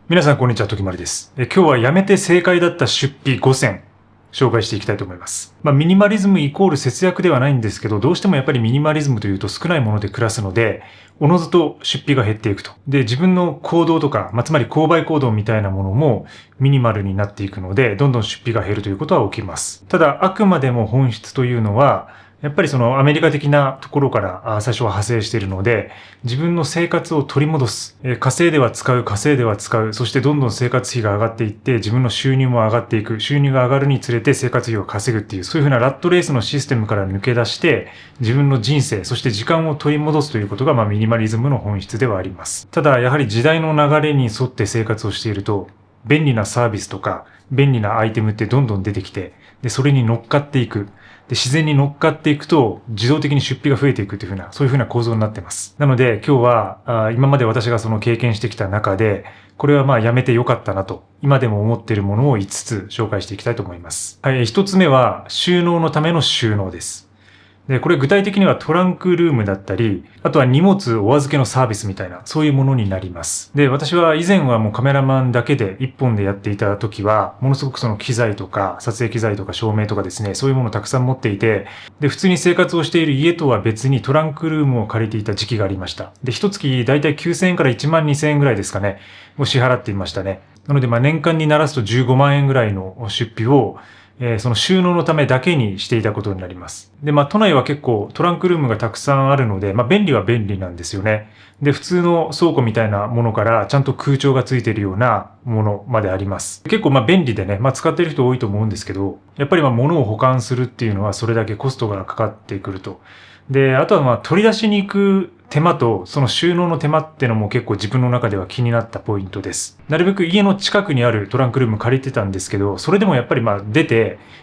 皆さんこんにちは、ときまるです。今日はやめて正解だった出費5選紹介していきたいと思います。ミニマリズムイコール節約ではないんですけど、どうしてもやっぱりミニマリズムというと少ないもので暮らすので、おのずと出費が減っていくと。で、自分の行動とか、つまり購買行動みたいなものもミニマルになっていくので、どんどん出費が減るということは起きます。ただ、あくまでも本質というのは、やっぱりそのアメリカ的なところから最初は派生しているので、自分の生活を取り戻す。稼いでは使う、稼いでは使う。そしてどんどん生活費が上がっていって、自分の収入も上がっていく。収入が上がるにつれて生活費を稼ぐっていう、そういうふうなラットレースのシステムから抜け出して、自分の人生、そして時間を取り戻すということが、ミニマリズムの本質ではあります。ただ、やはり時代の流れに沿って生活をしていると、便利なサービスとか、便利なアイテムってどんどん出てきて、で、それに乗っかっていく。で、自然に乗っかっていくと、自動的に出費が増えていくというふうな、そういうふうな構造になっています。なので、今日は、今まで私がその経験してきた中で、これはやめてよかったなと、今でも思っているものを5つ紹介していきたいと思います。はい、1つ目は、収納のための収納です。で、これ具体的にはトランクルームだったり、あとは荷物お預けのサービスみたいな、そういうものになります。で、私は以前はもうカメラマンだけで一本でやっていた時は、ものすごくその機材とか、撮影機材とか照明とかですね、そういうものをたくさん持っていて、で、普通に生活をしている家とは別にトランクルームを借りていた時期がありました。で、一月だいたい9000円から1万2000円ぐらいですかね、を支払っていましたね。なので、年間にならすと15万円ぐらいの出費を、その収納のためだけにしていたことになります。で、都内は結構トランクルームがたくさんあるので、便利は便利なんですよね。で、普通の倉庫みたいなものからちゃんと空調がついているようなものまであります。結構便利でね、使っている人多いと思うんですけど、やっぱり物を保管するっていうのはそれだけコストがかかってくると。で、あとは取り出しに行く手間とその収納の手間ってのも結構自分の中では気になったポイントです。なるべく家の近くにあるトランクルーム借りてたんですけど、それでもやっぱり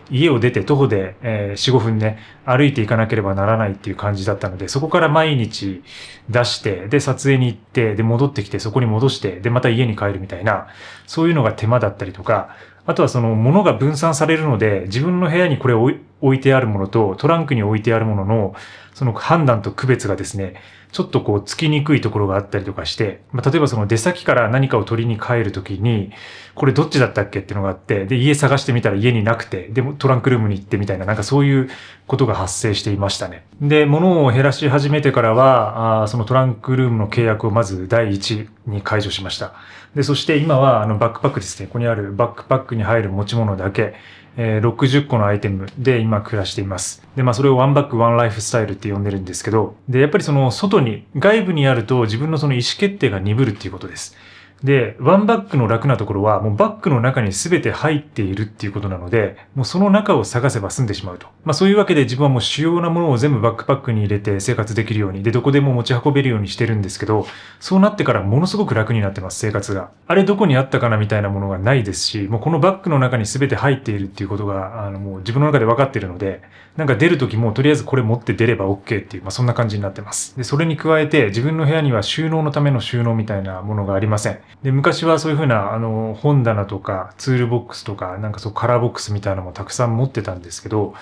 家を出て徒歩で、4、5分ね、歩いていかなければならないっていう感じだったので、そこから毎日出して、で、撮影に行って、で、戻ってきて、そこに戻して、で、また家に帰るみたいな、そういうのが手間だったりとか、あとはその物が分散されるので、自分の部屋にこれ置いてあるものとトランクに置いてあるものの、その判断と区別がですね、ちょっとつきにくいところがあったりとかして、例えばその出先から何かを取りに帰るときに、これどっちだったっけっていうのがあって、で、家探してみたら家になくて、でもトランクルームに行ってみたいな、そういうことが発生していましたね。で、物を減らし始めてからは、そのトランクルームの契約をまず第一に解除しました。で、そして今はバックパックですね。ここにあるバックパックに入る持ち物だけ、60個のアイテムで今暮らしています。で、それをワンバックワンライフスタイルって呼んでるんですけど、で、やっぱりその外に、外部にあると自分のその意思決定が鈍るっていうことです。で、ワンバックの楽なところは、もうバッグの中に全て入っているっていうことなので、もうその中を探せば済んでしまうと。そういうわけで自分はもう主要なものを全部バックパックに入れて生活できるように、で、どこでも持ち運べるようにしてるんですけど、そうなってからものすごく楽になってます、生活が。あれどこにあったかなみたいなものがないですし、もうこのバッグの中に全て入っているっていうことが、もう自分の中で分かっているので、出るときもとりあえずこれ持って出れば OK っていう、そんな感じになってます。で、それに加えて自分の部屋には収納のための収納みたいなものがありません。で、昔はそういうふうな、本棚とかツールボックスとか、カラーボックスみたいなのもたくさん持ってたんですけど、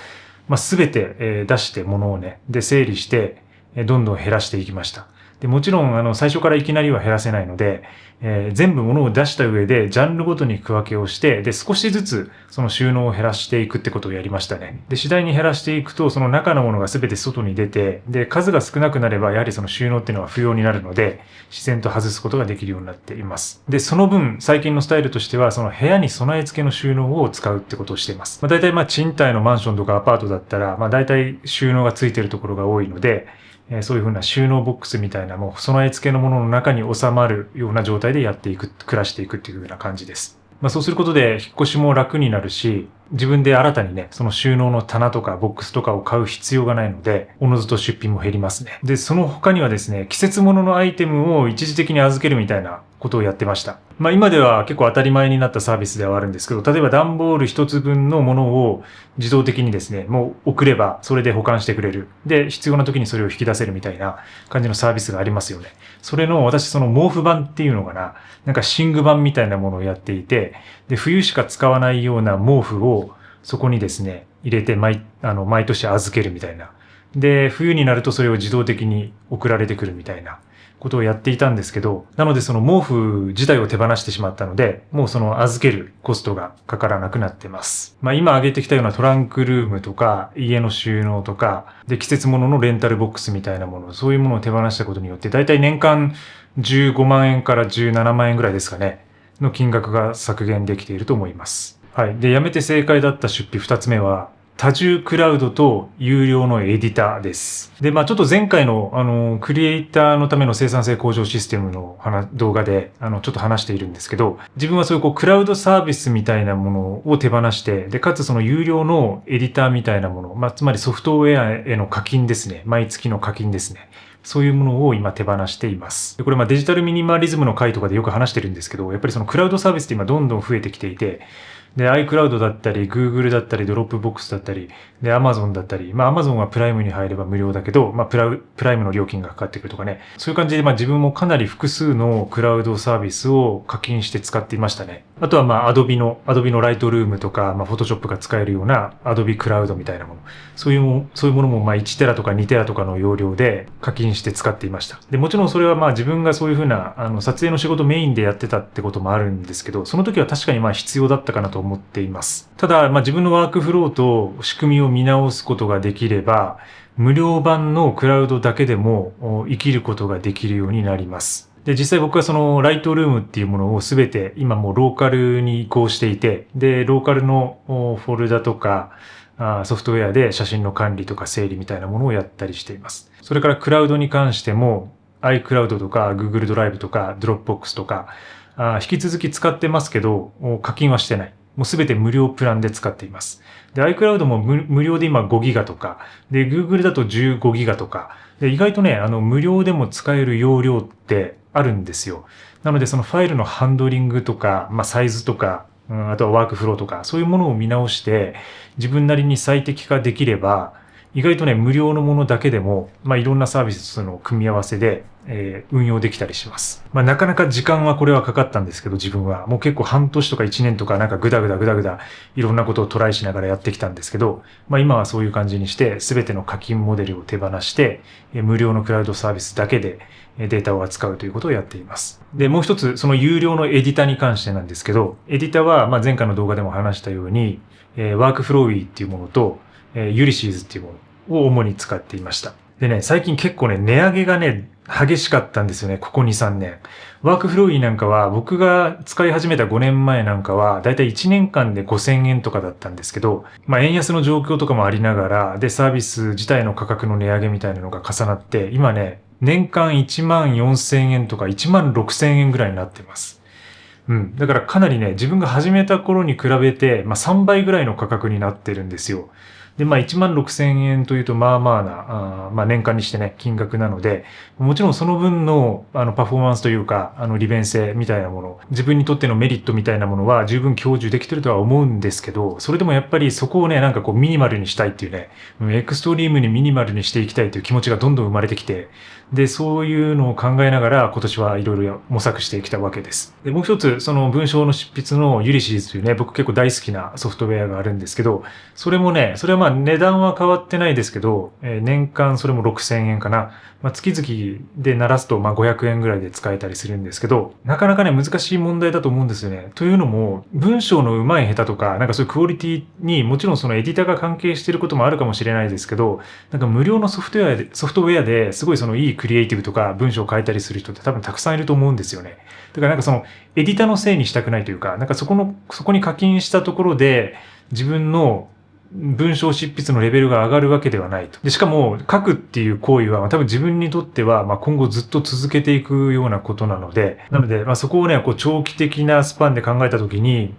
全て、出して物をね、で、整理して、どんどん減らしていきました。で、もちろん、最初からいきなりは減らせないので、全部物を出した上で、ジャンルごとに区分けをして、で、少しずつ、その収納を減らしていくってことをやりましたね。で、次第に減らしていくと、その中のものが全て外に出て、で、数が少なくなれば、やはりその収納っていうのは不要になるので、自然と外すことができるようになっています。で、その分、最近のスタイルとしては、その部屋に備え付けの収納を使うってことをしています。大体賃貸のマンションとかアパートだったら、大体収納がついているところが多いので、そういうふうな収納ボックスみたいなもう備え付けのものの中に収まるような状態でやっていく、暮らしていくっていうような感じです。そうすることで引っ越しも楽になるし、自分で新たにね、その収納の棚とかボックスとかを買う必要がないので、おのずと出費も減りますね。で、その他にはですね、季節物のアイテムを一時的に預けるみたいなことをやってました。今では結構当たり前になったサービスではあるんですけど、例えば段ボール一つ分のものを自動的にですね、もう送ればそれで保管してくれる。で、必要な時にそれを引き出せるみたいな感じのサービスがありますよね。それの私その毛布版っていうのかな、寝具版みたいなものをやっていて、で、冬しか使わないような毛布をそこにですね、入れて毎年預けるみたいな。で、冬になるとそれを自動的に送られてくるみたいなことをやっていたんですけど、なのでその毛布自体を手放してしまったので、もうその預けるコストがかからなくなってます。今挙げてきたようなトランクルームとか、家の収納とか、で、季節物のレンタルボックスみたいなもの、そういうものを手放したことによって、だいたい年間15万円から17万円ぐらいですかね、の金額が削減できていると思います。はい。で、やめて正解だった出費2つ目は、多重クラウドと有料のエディターです。で、ちょっと前回のクリエイターのための生産性向上システムの動画でちょっと話しているんですけど、自分はそういうクラウドサービスみたいなものを手放して、で、かつその有料のエディターみたいなもの、つまりソフトウェアへの課金ですね。毎月の課金ですね。そういうものを今手放しています。でこれデジタルミニマリズムの回とかでよく話してるんですけど、やっぱりそのクラウドサービスって今どんどん増えてきていて、で、iCloud だったり、Google だったり、Dropbox だったり、で、Amazon だったり、Amazon はプライムに入れば無料だけど、プライムの料金がかかってくるとかね。そういう感じで、自分もかなり複数のクラウドサービスを課金して使っていましたね。あとはAdobe の Lightroom とか、Photoshop が使えるような Adobe Cloud みたいなもの。そういうものも1テラとか2テラとかの容量で課金して使っていました。で、もちろんそれは自分がそういうふうな、撮影の仕事メインでやってたってこともあるんですけど、その時は確かに必要だったかなと思っています。ただ、自分のワークフローと仕組みを見直すことができれば、無料版のクラウドだけでも生きることができるようになります。で、実際僕はそのライトルームっていうものをすべて今もうローカルに移行していて、で、ローカルのフォルダとかソフトウェアで写真の管理とか整理みたいなものをやったりしています。それからクラウドに関しても iCloud とか Google ドライブとか Dropbox とか引き続き使ってますけど課金はしてない。もうすべて無料プランで使っています。で、iCloud も無料で今5ギガとか、で、Google だと15ギガとか、で、意外とね、無料でも使える容量ってあるんですよ。なので、そのファイルのハンドリングとか、サイズとか、あとはワークフローとか、そういうものを見直して、自分なりに最適化できれば、意外とね、無料のものだけでも、いろんなサービスの組み合わせで、運用できたりします。なかなか時間はこれはかかったんですけど、自分は。もう結構半年とか1年とかグダグダいろんなことをトライしながらやってきたんですけど、今はそういう感じにして、すべての課金モデルを手放して、無料のクラウドサービスだけでデータを扱うということをやっています。で、もう一つ、その有料のエディターに関してなんですけど、エディターは前回の動画でも話したように、ワークフローウィーっていうものと、ユリシーズっていうものを主に使っていました。でね、最近結構ね、値上げがね、激しかったんですよね、ここ2、3年。ワークフローウィーなんかは、僕が使い始めた5年前なんかは、だいたい1年間で5000円とかだったんですけど、円安の状況とかもありながら、で、サービス自体の価格の値上げみたいなのが重なって、今ね、年間1万4000円とか1万6000円ぐらいになってます。だからかなりね、自分が始めた頃に比べて、3倍ぐらいの価格になってるんですよ。で、1万6000円というと、年間にしてね、金額なので、もちろんその分の、パフォーマンスというか、利便性みたいなもの、自分にとってのメリットみたいなものは十分享受できてるとは思うんですけど、それでもやっぱりそこをね、ミニマルにしたいっていうね、エクストリームにミニマルにしていきたいという気持ちがどんどん生まれてきて、で、そういうのを考えながら今年はいろいろ模索してきたわけです。で、もう一つ、その文章の執筆のユリシーズというね、僕結構大好きなソフトウェアがあるんですけど、それもね、それは値段は変わってないですけど、年間それも6000円かな。月々で鳴らすと500円ぐらいで使えたりするんですけど、なかなかね、難しい問題だと思うんですよね。というのも、文章の上手い下手とか、そういうクオリティにもちろんそのエディターが関係していることもあるかもしれないですけど、無料のソフトウェアですごいそのいいクリエイティブとか文章を書いたりする人って多分たくさんいると思うんですよね。だからそのエディターのせいにしたくないというか、そこに課金したところで自分の文章執筆のレベルが上がるわけではないと。で、しかも書くっていう行為は多分自分にとっては今後ずっと続けていくようなことなので、そこをね、長期的なスパンで考えたときに、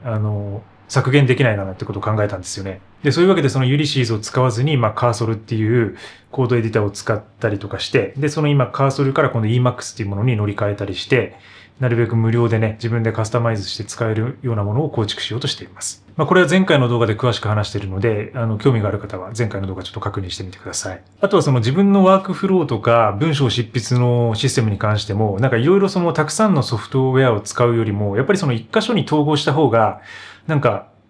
削減できないかなってことを考えたんですよね。で、そういうわけでそのユリシーズを使わずに、カーソルっていうコードエディターを使ったりとかして、で、その今カーソルから今度 Emacs っていうものに乗り換えたりして、なるべく無料でね、自分でカスタマイズして使えるようなものを構築しようとしています。これは前回の動画で詳しく話しているので、興味がある方は前回の動画ちょっと確認してみてください。あとはその自分のワークフローとか文章執筆のシステムに関しても、いろいろそのたくさんのソフトウェアを使うよりも、やっぱりその一箇所に統合した方が、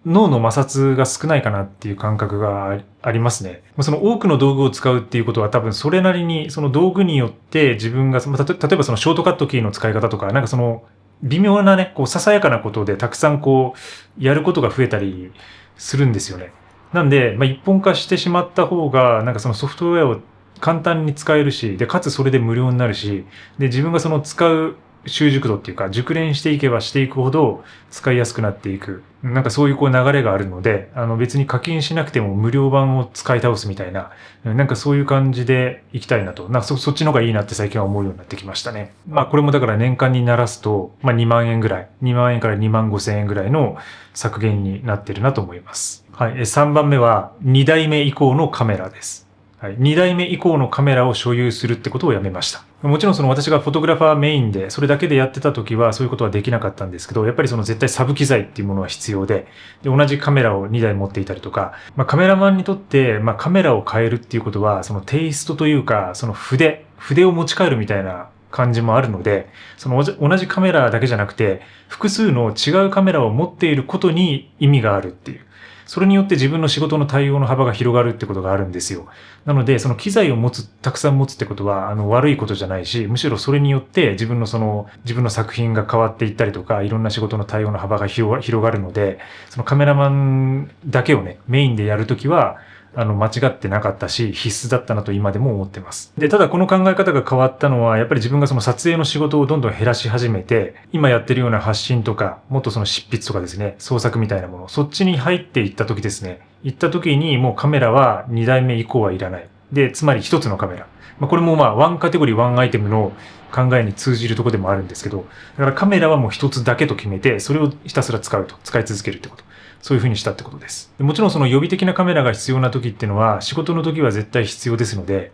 脳の摩擦が少ないかなっていう感覚がありますね。その多くの道具を使うっていうことは多分それなりにその道具によって自分が、例えばそのショートカットキーの使い方とか、なんかその微妙なね、こうささやかなことでたくさんこうやることが増えたりするんですよね。なんで、一本化してしまった方が、なんかそのソフトウェアを簡単に使えるし、で、かつそれで無料になるし、で、自分がその使う習熟度っていうか、熟練していけばしていくほど使いやすくなっていく。なんかそういうこう流れがあるので、別に課金しなくても無料版を使い倒すみたいな、なんかそういう感じでいきたいなと。なんかそっちの方がいいなって最近は思うようになってきましたね。これもだから年間にならすと、2万円ぐらい、2万円から2万5千円ぐらいの削減になってるなと思います。はい。3番目は2代目以降のカメラです。はい、2代目以降のカメラを所有するってことをやめました。もちろんその私がフォトグラファーメインでそれだけでやってた時はそういうことはできなかったんですけど、やっぱりその絶対サブ機材っていうものは必要で、同じカメラを2台持っていたりとか、カメラマンにとって、カメラを変えるっていうことはそのテイストというか、その筆を持ち帰るみたいな感じもあるので、その同じカメラだけじゃなくて、複数の違うカメラを持っていることに意味があるっていう。それによって自分の仕事の対応の幅が広がるってことがあるんですよ。なので、その機材をたくさん持つってことは、悪いことじゃないし、むしろそれによって自分の作品が変わっていったりとか、いろんな仕事の対応の幅が広がるので、そのカメラマンだけをね、メインでやるときは、間違ってなかったし、必須だったなと今でも思ってます。で、ただこの考え方が変わったのは、やっぱり自分がその撮影の仕事をどんどん減らし始めて、今やってるような発信とか、もっとその執筆とかですね、創作みたいなもの、そっちに入っていった時ですね。行った時にもうカメラは2代目以降はいらない。で、つまり一つのカメラ。これもワンカテゴリーワンアイテムの考えに通じるところでもあるんですけど、だからカメラはもう一つだけと決めて、それをひたすら使い続けるってこと。そういう風にしたってことです。もちろんその予備的なカメラが必要な時っていうのは仕事の時は絶対必要ですので、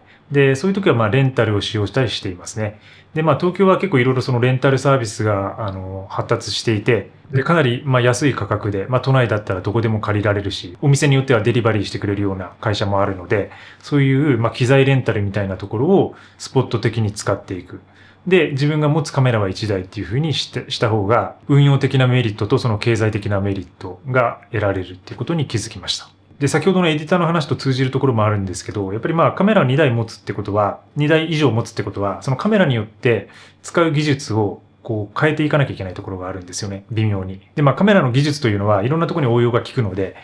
そういう時はレンタルを使用したりしていますね。で、東京は結構いろいろそのレンタルサービスが、発達していて、で、かなり安い価格で、都内だったらどこでも借りられるし、お店によってはデリバリーしてくれるような会社もあるので、そういう、機材レンタルみたいなところをスポット的に使っていく。で、自分が持つカメラは1台っていう風にした方が、運用的なメリットとその経済的なメリットが得られるっていうことに気づきました。で、先ほどのエディターの話と通じるところもあるんですけど、やっぱりカメラを2台持つってことは、2台以上持つってことは、そのカメラによって使う技術をこう変えていかなきゃいけないところがあるんですよね。微妙に。で、カメラの技術というのはいろんなところに応用が効くので、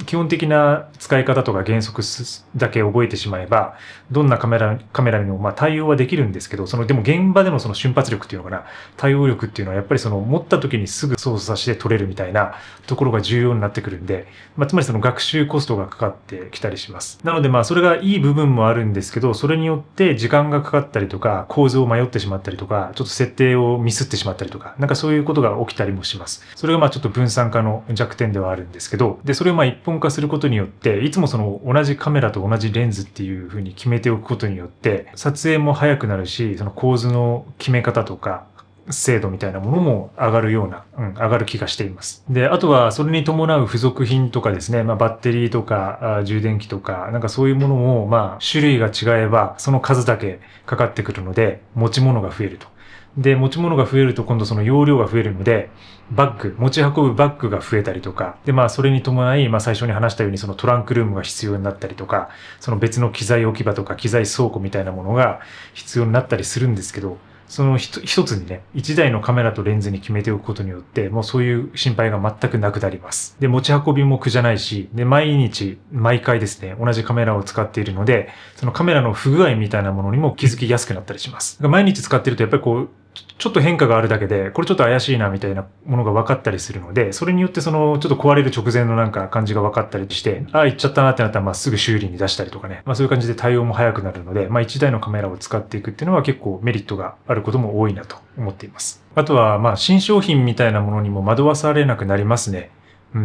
基本的な使い方とか原則だけ覚えてしまえば、どんなカメラにも対応はできるんですけど、でも現場でのその瞬発力っていうのかな、対応力っていうのはやっぱりその持った時にすぐ操作して撮れるみたいなところが重要になってくるんで、つまりその学習コストがかかってきたりします。なのでそれがいい部分もあるんですけど、それによって時間がかかったりとか、構図を迷ってしまったりとか、ちょっと設定をミスってしまったりとか、なんかそういうことが起きたりもします。それがちょっと分散化の弱点ではあるんですけど、で、それを一本化することによって、いつもその同じカメラと同じレンズっていう風に決めておくことによって、撮影も早くなるし、その構図の決め方とか、精度みたいなものも上がるような、上がる気がしています。で、あとはそれに伴う付属品とかですね、バッテリーとか充電器とか、なんかそういうものも、種類が違えば、その数だけかかってくるので、持ち物が増えると。で、持ち物が増えると今度その容量が増えるので、持ち運ぶバッグが増えたりとか、で、それに伴い、最初に話したようにそのトランクルームが必要になったりとか、その別の機材置き場とか機材倉庫みたいなものが必要になったりするんですけど、その一つにね、一台のカメラとレンズに決めておくことによって、もうそういう心配が全くなくなります。で、持ち運びも苦じゃないし、で、毎回ですね、同じカメラを使っているので、そのカメラの不具合みたいなものにも気づきやすくなったりします。毎日使ってるとやっぱりちょっと変化があるだけで、これちょっと怪しいなみたいなものが分かったりするので、それによってちょっと壊れる直前のなんか感じが分かったりして、行っちゃったなってなったらすぐ修理に出したりとかね。そういう感じで対応も早くなるので、一台のカメラを使っていくっていうのは結構メリットがあることも多いなと思っています。あとは新商品みたいなものにも惑わされなくなりますね。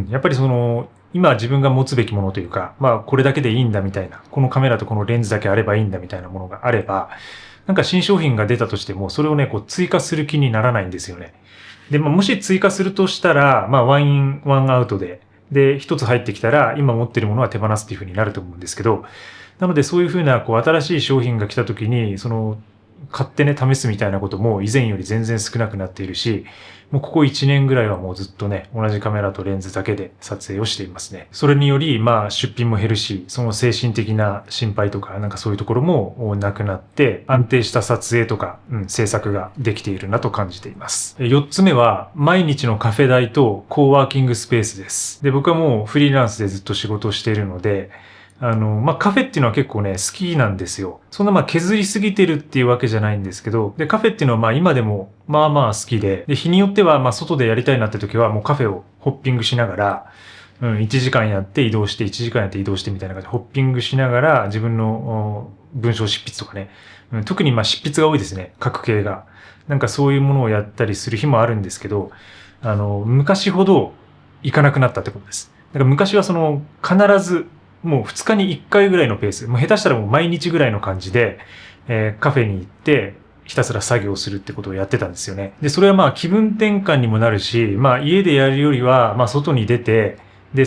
やっぱり今自分が持つべきものというか、これだけでいいんだみたいな、このカメラとこのレンズだけあればいいんだみたいなものがあれば、なんか新商品が出たとしても、それをね、追加する気にならないんですよね。で、もし追加するとしたら、ワンイン、ワンアウトで、一つ入ってきたら、今持ってるものは手放すっていう風になると思うんですけど、なのでそういう風な、新しい商品が来た時に、買ってね、試すみたいなことも以前より全然少なくなっているし、もうここ1年ぐらいはもうずっとね、同じカメラとレンズだけで撮影をしていますね。それにより、出品も減るし、その精神的な心配とか、なんかそういうところもなくなって、安定した撮影とか、制作ができているなと感じています。4つ目は、毎日のカフェ代とコーワーキングスペースです。で、僕はもうフリーランスでずっと仕事をしているので、カフェっていうのは結構ね、好きなんですよ。そんな削りすぎてるっていうわけじゃないんですけど、で、カフェっていうのは今でも好きで、日によっては外でやりたいなって時はもうカフェをホッピングしながら、1時間やって移動して、1時間やって移動してみたいな感じでホッピングしながら自分の文章執筆とかね、特に執筆が多いですね、書く系が。なんかそういうものをやったりする日もあるんですけど、昔ほど行かなくなったってことです。だから昔は必ずもう2日に1回ぐらいのペース、もう下手したらもう毎日ぐらいの感じで、カフェに行ってひたすら作業するってことをやってたんですよね。で、それは気分転換にもなるし、家でやるよりは外に出て、で、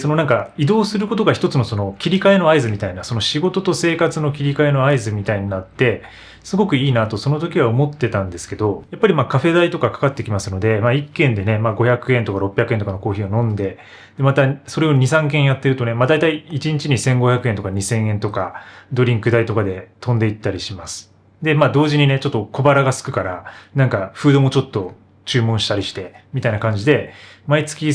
移動することが一つの切り替えの合図みたいな、その仕事と生活の切り替えの合図みたいになって、すごくいいなとその時は思ってたんですけど、やっぱりカフェ代とかかかってきますので、1軒でね、500円とか600円とかのコーヒーを飲んで、で、またそれを2、3軒やってるとね、だいたい1日に1500円とか2000円とか、ドリンク代とかで飛んでいったりします。で、同時にね、ちょっと小腹が空くから、フードもちょっと注文したりして、みたいな感じで、毎月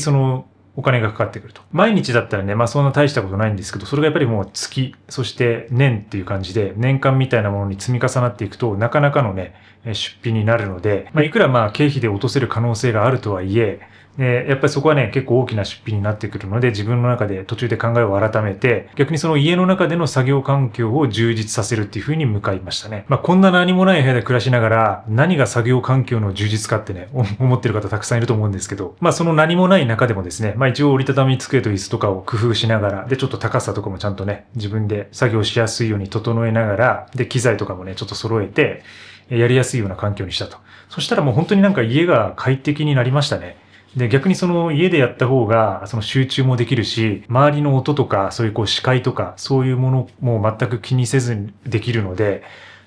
お金がかかってくると。毎日だったらね、そんな大したことないんですけど、それがやっぱりもう月、そして年っていう感じで、年間みたいなものに積み重なっていくと、なかなかのね、出費になるので、いくら経費で落とせる可能性があるとはいえ、やっぱりそこはね、結構大きな出費になってくるので、自分の中で途中で考えを改めて、逆にその家の中での作業環境を充実させるっていう風に向かいましたね。こんな何もない部屋で暮らしながら、何が作業環境の充実かってね、思ってる方たくさんいると思うんですけど、その何もない中でもですね、一応折りたたみ机と椅子とかを工夫しながら、で、ちょっと高さとかもちゃんとね、自分で作業しやすいように整えながら、で、機材とかもね、ちょっと揃えて、やりやすいような環境にしたと。そしたらもう本当に家が快適になりましたね。で、逆に家でやった方が、集中もできるし、周りの音とか、そういう視界とか、そういうものも全く気にせずにできるので、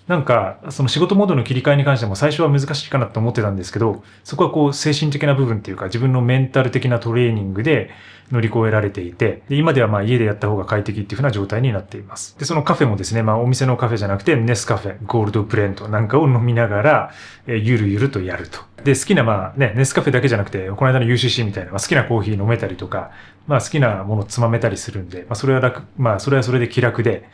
仕事モードの切り替えに関しても最初は難しいかなと思ってたんですけど、そこは精神的な部分っていうか、自分のメンタル的なトレーニングで乗り越えられていて、で今では家でやった方が快適っていう風な状態になっています。で、そのカフェもですね、お店のカフェじゃなくて、ネスカフェ、ゴールドブレンドなんかを飲みながら、ゆるゆるとやると。で、好きなネスカフェだけじゃなくて、この間の UCC みたいな、好きなコーヒー飲めたりとか、好きなものつまめたりするんで、それは楽、それはそれで気楽で、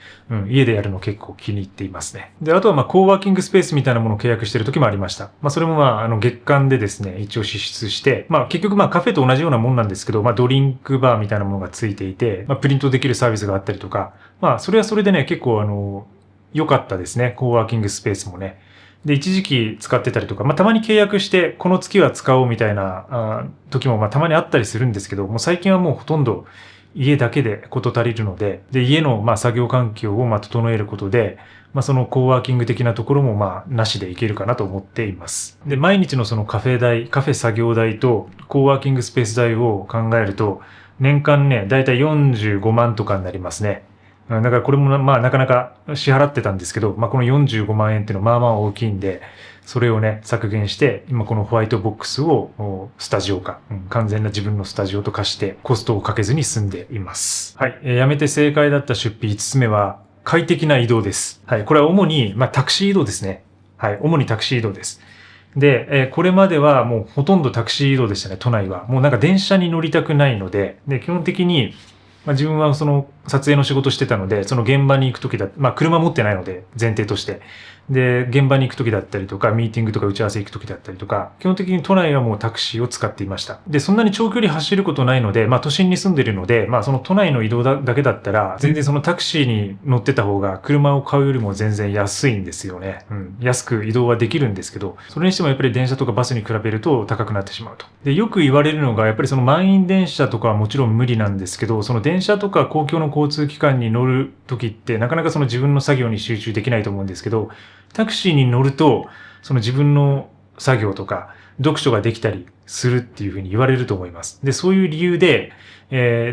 家でやるの結構気に入っていますね。で、あとはコーワーキングスペースみたいなものを契約している時もありました。それも月間でですね、一応支出して、結局カフェと同じようなもんなんですけど、ドリンクバーみたいなものがついていて、プリントできるサービスがあったりとか、それはそれでね、結構良かったですね。コーワーキングスペースもね。で、一時期使ってたりとか、たまに契約して、この月は使おうみたいな時もたまにあったりするんですけど、もう最近はもうほとんど家だけで事足りるので、で、家の作業環境を整えることで、そのコーワーキング的なところもなしでいけるかなと思っています。で、毎日のそのカフェ作業代とコーワーキングスペース代を考えると、年間ね、だいたい45万とかになりますね。だからこれもなかなか支払ってたんですけど、この45万円っていうのは大きいんで、それをね、削減して、今このホワイトボックスをスタジオ化、完全な自分のスタジオと化してコストをかけずに済んでいます。はい。やめて正解だった出費5つ目は、快適な移動です。はい。これは主に、タクシー移動ですね。はい。主にタクシー移動です。で、これまではもうほとんどタクシー移動でしたね、都内は。もう電車に乗りたくないので、基本的に、自分はその撮影の仕事してたので、その現場に行くとき車持ってないので、前提として。で、現場に行くときだったりとか、ミーティングとか打ち合わせ行くときだったりとか、基本的に都内はもうタクシーを使っていました。で、そんなに長距離走ることないので、都心に住んでるので、その都内の移動だけだったら、全然そのタクシーに乗ってた方が車を買うよりも全然安いんですよね。安く移動はできるんですけど、それにしてもやっぱり電車とかバスに比べると高くなってしまうと。で、よく言われるのが、やっぱりその満員電車とかはもちろん無理なんですけど、その電車とか公共の交通機関に乗るときって、なかなかその自分の作業に集中できないと思うんですけど、タクシーに乗ると、その自分の作業とか読書ができたりするっていうふうに言われると思います。で、そういう理由で、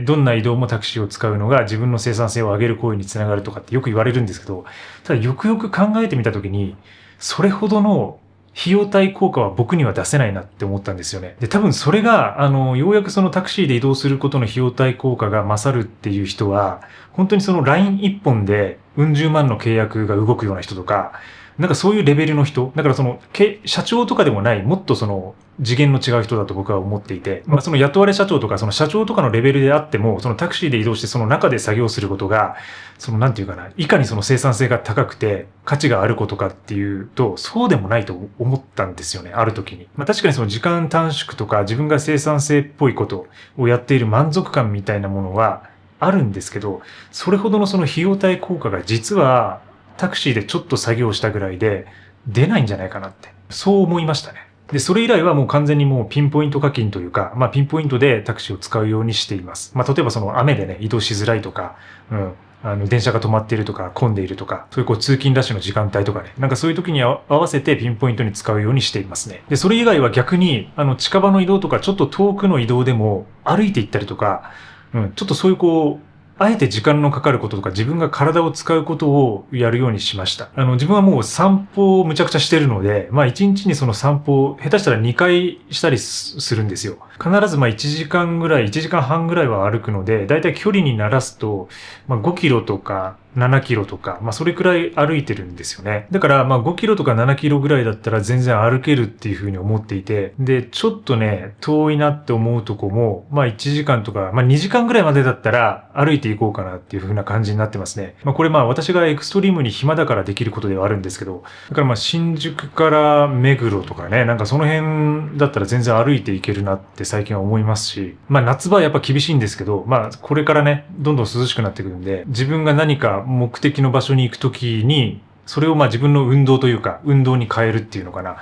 どんな移動もタクシーを使うのが自分の生産性を上げる行為につながるとかってよく言われるんですけど、ただよくよく考えてみたときに、それほどの費用対効果は僕には出せないなって思ったんですよね。で、多分それが、ようやくそのタクシーで移動することの費用対効果が勝るっていう人は、本当にその LINE 一本でうん十万の契約が動くような人とか、なんかそういうレベルの人、だからその、社長とかでもない、もっとその、次元の違う人だと僕は思っていて、まあその雇われ社長とか、その社長とかのレベルであっても、そのタクシーで移動してその中で作業することが、そのなんていうかな、いかにその生産性が高くて価値があることかっていうと、そうでもないと思ったんですよね、ある時に。まあ確かにその時間短縮とか自分が生産性っぽいことをやっている満足感みたいなものはあるんですけど、それほどのその費用対効果が実はタクシーでちょっと作業したぐらいで出ないんじゃないかなって、そう思いましたね。で、それ以来はもう完全にもうピンポイント課金というか、まあピンポイントでタクシーを使うようにしています。まあ例えばその雨でね、移動しづらいとか、電車が止まっているとか、混んでいるとか、そういうこう通勤ラッシュの時間帯とかね、なんかそういう時に合わせてピンポイントに使うようにしていますね。で、それ以外は逆に、近場の移動とか、ちょっと遠くの移動でも歩いて行ったりとか、ちょっとそういうこう、あえて時間のかかることとか自分が体を使うことをやるようにしました。自分はもう散歩をむちゃくちゃしてるので、まあ1日にその散歩を下手したら2回したりするんですよ。必ずまあ1時間ぐらい、1時間半ぐらいは歩くので、だいたい距離にならすと、まあ5キロとか7キロとか、まあそれくらい歩いてるんですよね。だからまあ5キロとか7キロぐらいだったら全然歩けるっていうふうに思っていて、で、ちょっとね、遠いなって思うとこも、まあ1時間とか、まあ2時間ぐらいまでだったら歩いていこうかなっていう風な感じになってますね。まあこれまあ私がエクストリームに暇だからできることではあるんですけど、だからまあ新宿から目黒とかね、なんかその辺だったら全然歩いていけるなって最近は思いますし、まあ夏場はやっぱ厳しいんですけど、まあこれからね、どんどん涼しくなってくるんで、自分が何か目的の場所に行くときに、それをまあ自分の運動というか、運動に変えるっていうのかな。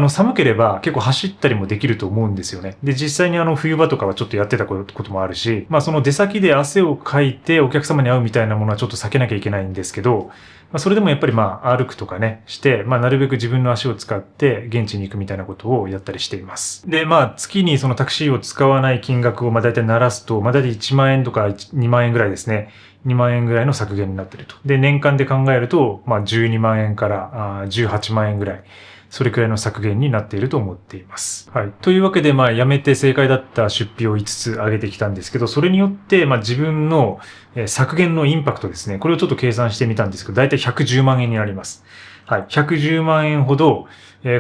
寒ければ結構走ったりもできると思うんですよね。で、実際に冬場とかはちょっとやってたこともあるし、まあその出先で汗をかいてお客様に会うみたいなものはちょっと避けなきゃいけないんですけど、まあそれでもやっぱりまあ歩くとかね、して、まあなるべく自分の足を使って現地に行くみたいなことをやったりしています。で、まあ月にそのタクシーを使わない金額をまあ大体鳴らすと、まあ大体1万円とか2万円ぐらいですね。2万円ぐらいの削減になっていると。で、年間で考えると、まあ12万円から18万円ぐらい。それくらいの削減になっていると思っています。はい。というわけで、まあ、やめて正解だった出費を5つ挙げてきたんですけど、それによって、まあ、自分の削減のインパクトですね。これをちょっと計算してみたんですけど、だいたい110万円になります。はい。110万円ほど、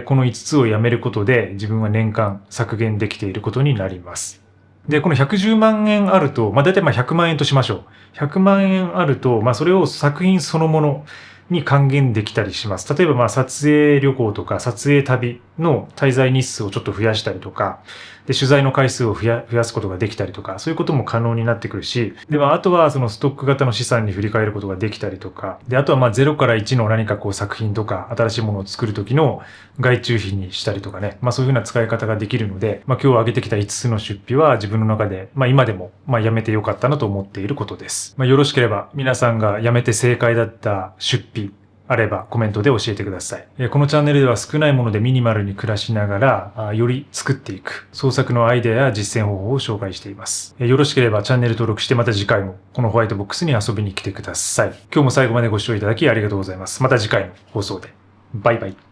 この5つをやめることで、自分は年間削減できていることになります。で、この110万円あると、まあ、だいたい100万円としましょう。100万円あると、まあ、それを作品そのもの、に還元できたりします。例えばまあ撮影旅行とか撮影旅の滞在日数をちょっと増やしたりとか、で取材の回数を増やすことができたりとか、そういうことも可能になってくるし、でまああとはそのストック型の資産に振り替えることができたりとか、であとはまあ0から1の何かこう作品とか新しいものを作る時の外注費にしたりとかね、まあそういうふうな使い方ができるので、まあ今日挙げてきた5つの出費は自分の中でまあ今でもまあやめてよかったなと思っていることです。まあよろしければ皆さんがやめて正解だった出費あればコメントで教えてください。このチャンネルでは少ないものでミニマルに暮らしながらより作っていく創作のアイデアや実践方法を紹介しています。よろしければチャンネル登録してまた次回もこのホワイトボックスに遊びに来てください。今日も最後までご視聴いただきありがとうございます。また次回の放送で。バイバイ。